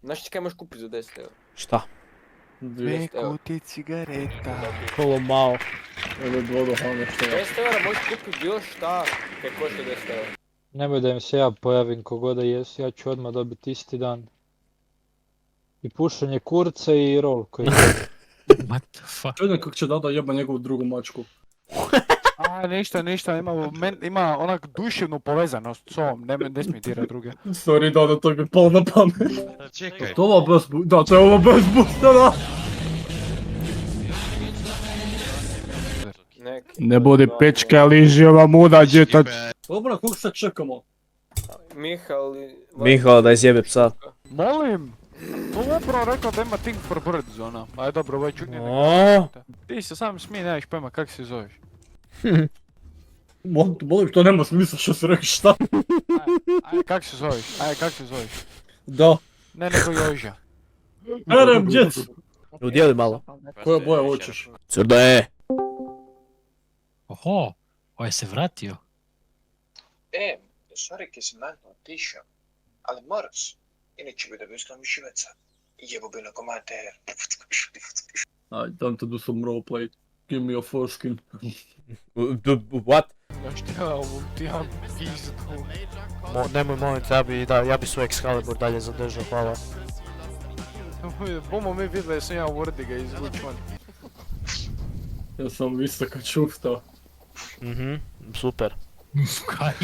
Znaš ti kaj možeš kupiti za 10 eura? Šta? 200 eura. Kuti cigareta. Ovo malo. Ili vodohane što je. 10 eura možeš kupiti bilo šta kaj košta 10 eura. Nemoj da im se ja pojavim kogoda jesu, ja ću odmah dobiti isti dan. I pušanje kurca i rol koji What the fuck? Čujem kako će Dada jeba njegovu drugu mačku. A, ništa, ima onak duševnu povezanost s ovom, ne smije dirat druge. Sorry Dada, to mi je palo na pamet. Čekaj. To je ova bez bu... Da, to je ova bez boostera! Neki. Ne budi Dva, pička, liži ova muda djeta. Dobro, kog sad čekamo? Mihal... Mihala da izjebe psa. Molim! To je upravo rekao da ima Thing for Birds, ona. Aj dobro, ovaj čudnije O. Ti se sam smije, nemaš pojma kak se zoveš. Molim, to nema smisla što se rekao šta? Aj, kak se zoveš? Da. Ne, nego Joža. Erem, djec! Udjeli malo. Koja boja hoćeš? Crde. Oho, ovaj se vratio. Sorry kaj sam malo otišao, ali moraš, inače bi dobio sklon mišivaca. Jebo bi na komater. Aj, time to do some roleplay. Give me a foreskin. What? Šta ja ovu, ti ja pizdu. Nemoj molim te, ja bi svoj Excalibur dalje zadržao, hvala. Bomo mi vidjeli da sam ja Wordiga izvučen. Ja sam visoko čuftao. Super. Kaj?